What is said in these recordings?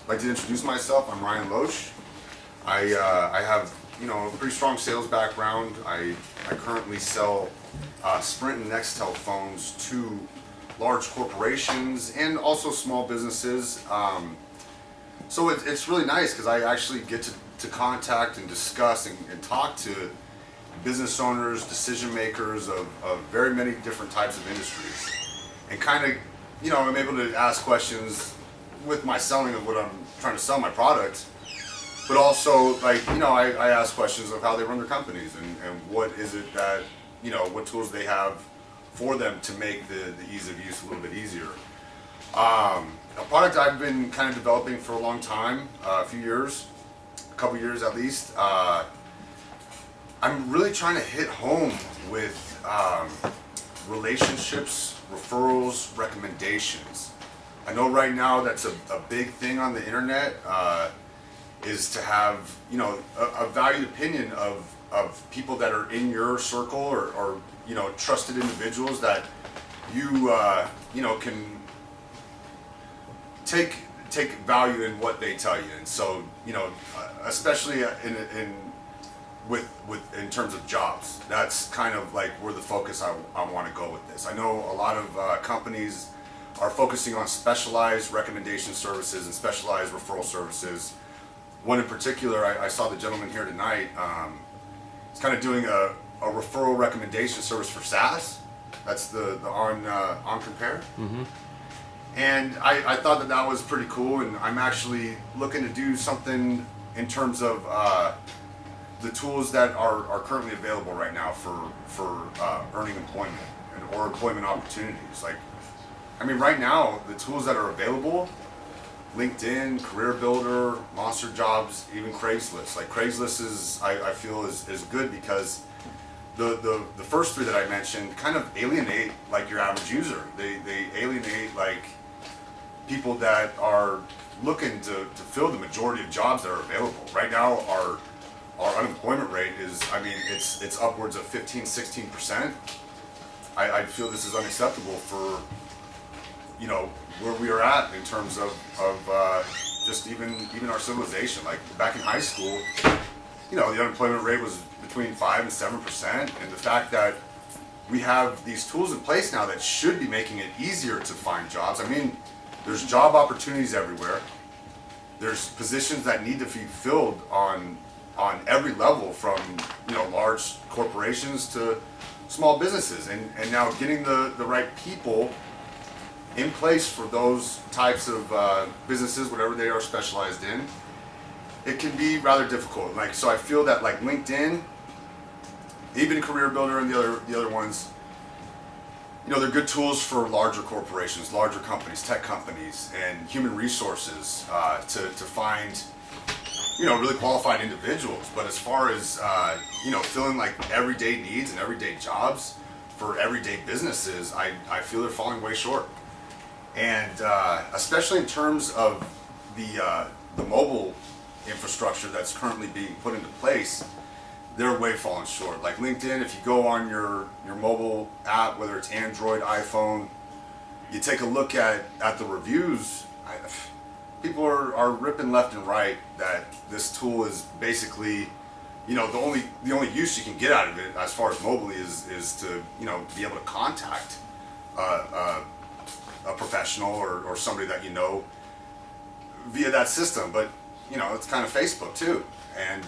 I'd like to introduce myself. I'm Ryan Loesch. I have a pretty strong sales background. I currently sell Sprint and Nextel phones to large corporations and also small businesses. So it's really nice because I actually get to contact and discuss and talk to business owners, decision makers of very many different types of industries, and kind of, I'm able to ask questions with my selling of what I'm trying to sell, my product, but also I ask questions of how they run their companies and what is it that, what tools they have for them to make the ease of use a little bit easier. A product I've been kind of developing for a long time, a couple years at least. I'm really trying to hit home with relationships, referrals, recommendations. I know right now that's a big thing on the internet, is to have a valued opinion of people that are in your circle or trusted individuals that you can take value in what they tell you. And so especially in terms of jobs, that's kind of like where the focus I want to go with this. I know a lot of companies are focusing on specialized recommendation services and specialized referral services. One in particular, I saw the gentleman here tonight. He's kind of doing a referral recommendation service for SaaS. That's the on compare. Mm-hmm. And I thought that was pretty cool, and I'm actually looking to do something in terms of the tools that are currently available right now for earning employment or employment opportunities. Right now, the tools that are available, LinkedIn, Career Builder, Monster Jobs, even Craigslist. Craigslist I feel is good because the first three that I mentioned kind of alienate your average user. They alienate people that are looking to fill the majority of jobs that are available. Right now our unemployment rate is, it's upwards of 15-16%. I feel this is unacceptable for where we are at in terms of just even our civilization. Back in high school, the unemployment rate was between 5 and 7%, and the fact that we have these tools in place now that should be making it easier to find jobs. There's job opportunities everywhere. There's positions that need to be filled on every level, from large corporations to small businesses, and now getting the right people in place for those types of businesses, whatever they are specialized in, it can be rather difficult. So I feel that LinkedIn, even Career Builder and the other ones, they're good tools for larger corporations, larger companies, tech companies, and human resources to find really qualified individuals. But as far as filling everyday needs and everyday jobs for everyday businesses, I feel they're falling way short. And especially in terms of the mobile infrastructure that's currently being put into place, they're way falling short. LinkedIn, if you go on your mobile app, whether it's Android, iPhone, you take a look at the reviews, people are ripping left and right that this tool is basically, the only use you can get out of it as far as mobily is to be able to contact a professional or somebody that via that system. But it's kind of Facebook too, and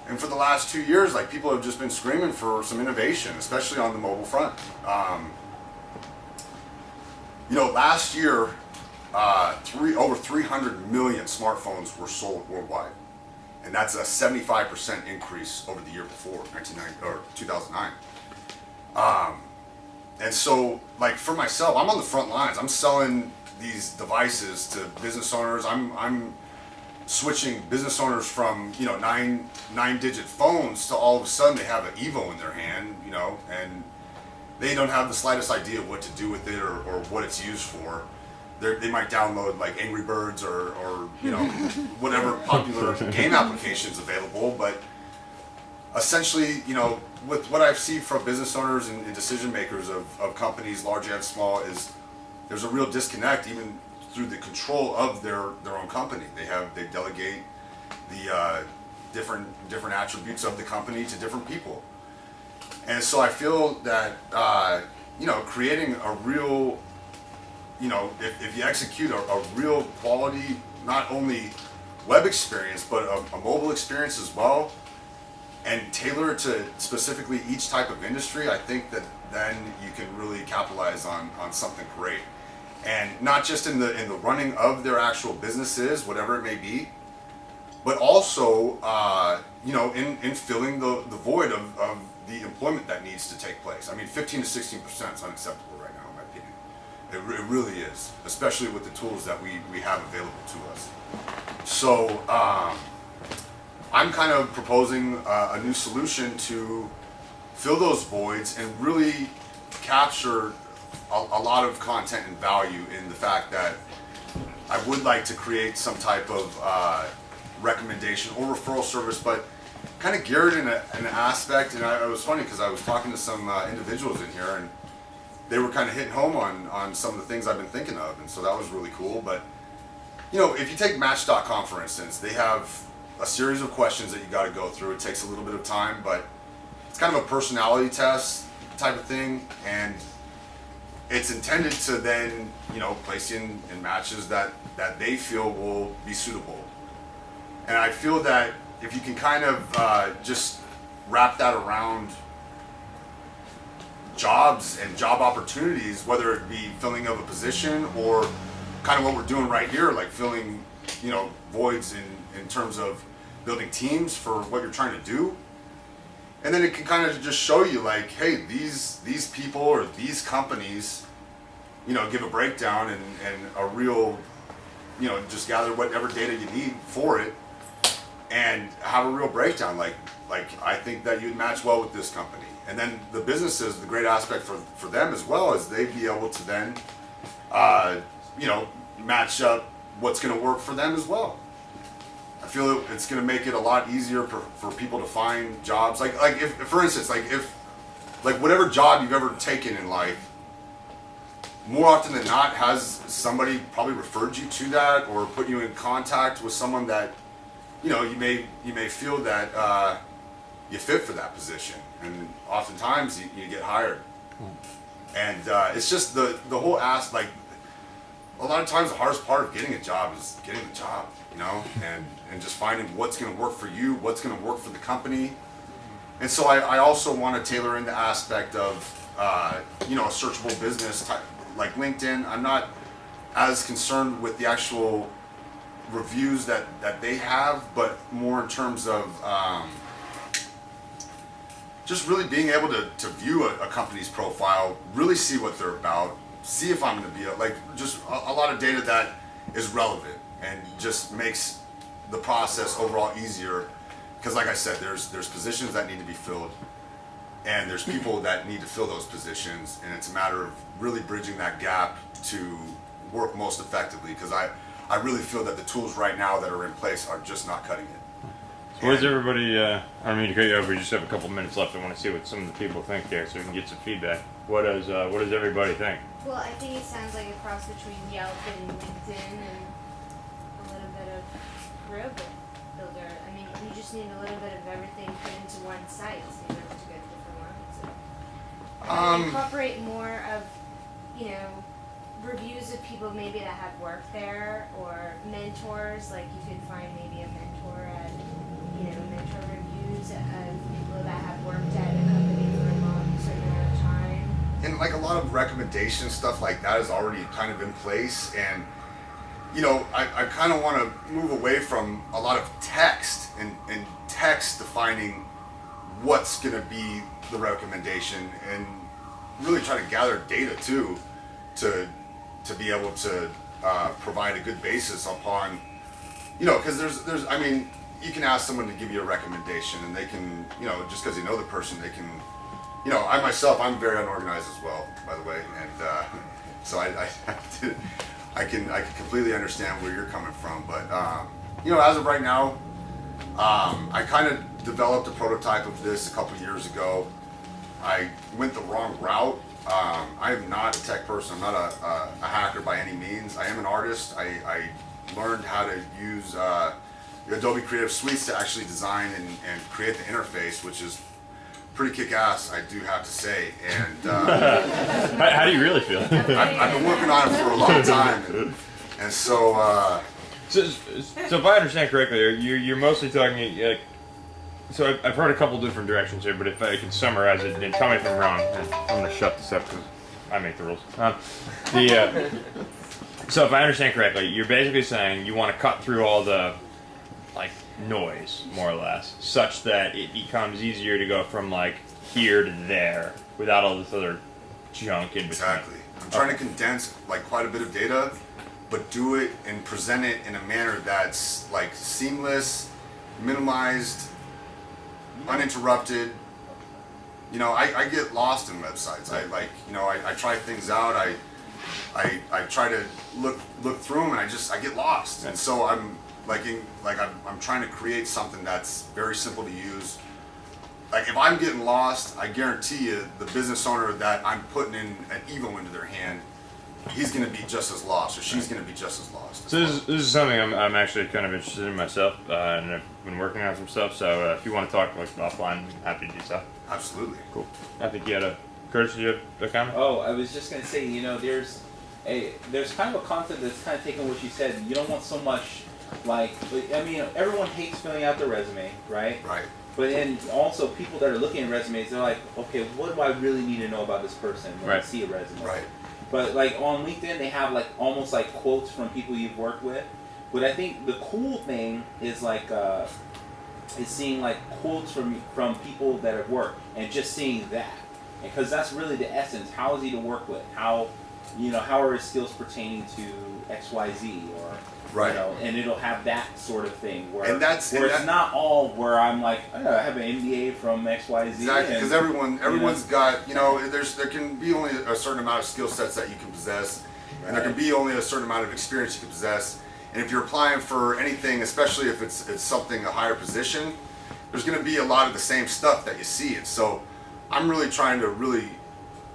and for the last 2 years, people have just been screaming for some innovation, especially on the mobile front. Last year, over 300 million smartphones were sold worldwide, and that's a 75% increase over the year before, 2009. And so, for myself, I'm on the front lines. I'm selling these devices to business owners. I'm switching business owners from nine-digit phones to all of a sudden they have an Evo in their hand, and they don't have the slightest idea of what to do with it or what it's used for. They might download Angry Birds or whatever popular game applications available, but essentially, with what I've seen from business owners and decision makers of companies, large and small, is there's a real disconnect even through the control of their own company. They delegate the different attributes of the company to different people. And so I feel that creating a real, if you execute a real quality, not only web experience, but a mobile experience as well, and tailor it to specifically each type of industry, I think that then you can really capitalize on something great. And not just in the running of their actual businesses, whatever it may be, but also in filling the void of the employment that needs to take place. I mean, 15 to 16% is unacceptable right now, in my opinion. It really is, especially with the tools that we have available to us. So I'm kind of proposing a new solution to fill those voids and really capture a lot of content and value in the fact that I would like to create some type of recommendation or referral service, but kind of geared in an aspect. And it was funny because I was talking to some individuals in here, and they were kind of hitting home on some of the things I've been thinking of, and so that was really cool. But if you take Match.com for instance, they have a series of questions that you got to go through. It takes a little bit of time, but it's kind of a personality test type of thing, and it's intended to then place you in matches that they feel will be suitable. And I feel that if you can kind of just wrap that around jobs and job opportunities, whether it be filling of a position or kind of what we're doing right here, like filling voids in terms of building teams for what you're trying to do. And then it can kind of just show you like, hey, these people or these companies, give a breakdown and a real, just gather whatever data you need for it and have a real breakdown. Like I think that you'd match well with this company. And then the businesses, the great aspect for them as well is they'd be able to then, match up what's going to work for them as well. I feel it's going to make it a lot easier for people to find jobs. Like if, for instance, like whatever job you've ever taken in life, more often than not, has somebody probably referred you to that or put you in contact with someone that, you may feel that you fit for that position, and oftentimes you get hired. And it's just the whole like a lot of times the hardest part of getting a job is getting the job, and just finding what's going to work for you, what's going to work for the company. And so I also want to tailor in the aspect of, a searchable business type, like LinkedIn. I'm not as concerned with the actual reviews that they have, but more in terms of just really being able to view a company's profile, really see what they're about, see if I'm going to be just a lot of data that is relevant and just makes the process overall easier. Because like I said, there's positions that need to be filled, and there's people that need to fill those positions, and it's a matter of really bridging that gap to work most effectively, because I really feel that the tools right now that are in place are just not cutting it. So what does everybody, I don't mean to cut you off, we just have a couple minutes left. I want to see what some of the people think here so we can get some feedback. What does everybody think? Well, I think it sounds like a cross between Yelp and LinkedIn and a little bit of Career Builder. I mean, you just need a little bit of everything put into one site, so you don't have to go to different ones. Incorporate more of, reviews of people maybe that have worked there, or mentors. Like you could find maybe a mentor at, mentor reviews of people that have worked at a company for a certain amount of time. And like a lot of recommendation stuff like that is already kind of in place, and I kind of want to move away from a lot of text and text defining what's going to be the recommendation, and really try to gather data too to be able to provide a good basis upon, because there's I mean, you can ask someone to give you a recommendation, and they can, just because you know the person, they can, I myself, I'm very unorganized as well, by the way, and so I can completely understand where you're coming from, but as of right now, I kind of developed a prototype of this a couple years ago. I went the wrong route. I'm not a tech person. I'm not a hacker by any means. I am an artist. I learned how to use the Adobe Creative Suites to actually design and create the interface, which is pretty kick-ass, I do have to say. And How do you really feel? I've been working on it for a long time, and so. So if I understand correctly, you're mostly talking like. So I've heard a couple different directions here, but if I can summarize it, and tell me if I'm wrong. I'm going to shut this up because I make the rules. So if I understand correctly, you're basically saying you want to cut through all the like noise, more or less, such that it becomes easier to go from like here to there without all this other junk in between. Exactly. I'm trying to condense like quite a bit of data, but do it and present it in a manner that's like seamless, minimized, uninterrupted. You know, I get lost in websites. I try things out. I try to look through them, and I get lost. And so I'm trying to create something that's very simple to use. Like if I'm getting lost, I guarantee you the business owner that I'm putting in an Evo into their hand, he's going to be just as lost, or she's going to be just as lost. So this is something I'm actually kind of interested in myself, and I've been working on some stuff. So if you want to talk like offline, I'm happy to do so. Absolutely. Cool. I think you had Curtis, you had a comment? Oh, I was just gonna say, there's kind of a concept that's kind of taking what you said. You don't want so much everyone hates filling out their resume, right? Right. But then also people that are looking at resumes, they're like, okay, what do I really need to know about this person when I see a resume? Right. But like on LinkedIn, they have like almost like quotes from people you've worked with. But I think the cool thing is like is seeing like quotes from people that have worked and just seeing that, because that's really the essence. How is he to work with? How are his skills pertaining to XYZ or right. And it'll have that sort of thing where it's not all where I'm like, oh, I have an MBA from XYZ. Exactly, because everyone's got there can be only a certain amount of skill sets that you can possess, and there can be only a certain amount of experience you can possess. And if you're applying for anything, especially if it's something a higher position, there's going to be a lot of the same stuff that you see. And so I'm really trying to really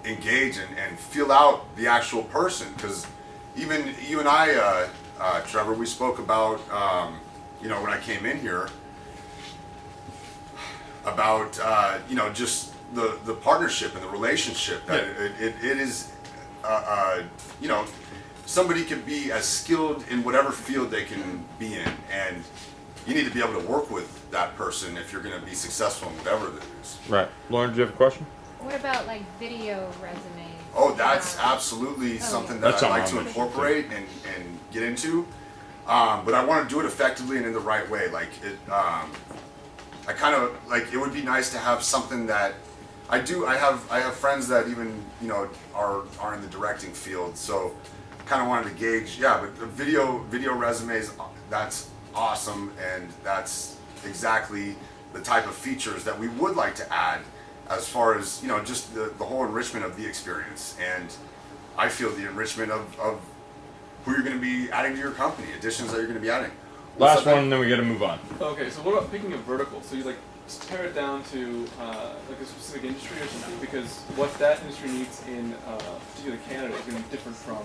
engage and feel out the actual person, because even you and I, Trevor, we spoke about when I came in here about just the partnership and the relationship that it is somebody could be as skilled in whatever field they can be in, and you need to be able to work with that person if you're going to be successful in whatever it is. Right. Lauren, do you have a question? What about like video resumes? Oh, that's absolutely something that I'd like to incorporate and get into. But I want to do it effectively and in the right way. Like I kind of like, it would be nice to have something that I have friends that even are in the directing field. So kind of wanted to gauge, but the video resumes, that's awesome, and that's exactly the type of features that we would like to add as far as just the whole enrichment of the experience. And I feel the enrichment of who you're going to be adding to your company, additions that you're going to be adding. Last one, and then we got to move on. Okay, so what about picking a vertical? So you like pare it down to like a specific industry or something, because what that industry needs in particular Canada is going to be different from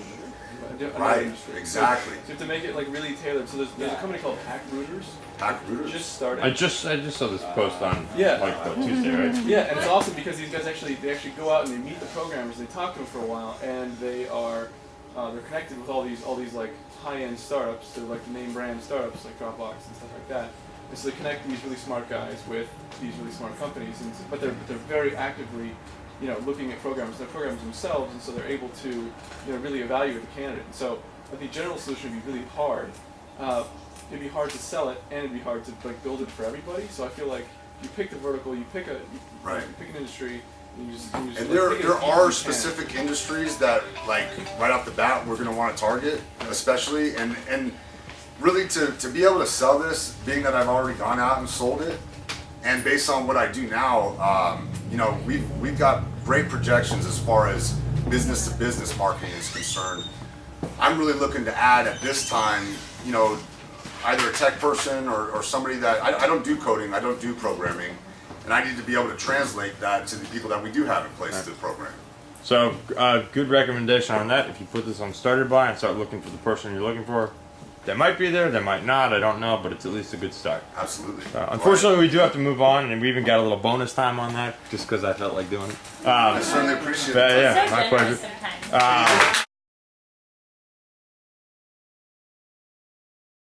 another industry. Exactly. So to make it like really tailored. So there's a company called Hackrooters. Hackrooters. Just started. I just saw this post on Tuesday, right? Yeah, and it's awesome because these guys actually go out and they meet the programmers, they talk to them for a while, and they are they're connected with all these like high-end startups. They're like the name brand startups like Dropbox and stuff like that. And so they connect these really smart guys with these really smart companies, but they're very actively, looking at programs. They're programmers themselves, and so they're able to, really evaluate the candidate. And so I think general solution would be really hard. It'd be hard to sell it, and it'd be hard to like build it for everybody. So I feel like you pick the vertical, you pick an industry. And there are specific industries that, like, right off the bat, we're going to want to target, especially, and really to be able to sell this, being that I've already gone out and sold it, and based on what I do now, we've got great projections as far as business to business marketing is concerned. I'm really looking to add at this time, either a tech person or somebody that I don't do coding, I don't do programming. And I need to be able to translate that to the people that we do have in place to program. So, good recommendation on that. If you put this on starter by and start looking for the person you're looking for, they might be there, they might not, I don't know, but it's at least a good start. Absolutely. Unfortunately, we do have to move on, and we even got a little bonus time on that, just because I felt like doing it. I certainly appreciate But it. yeah, So my generous pleasure. sometimes.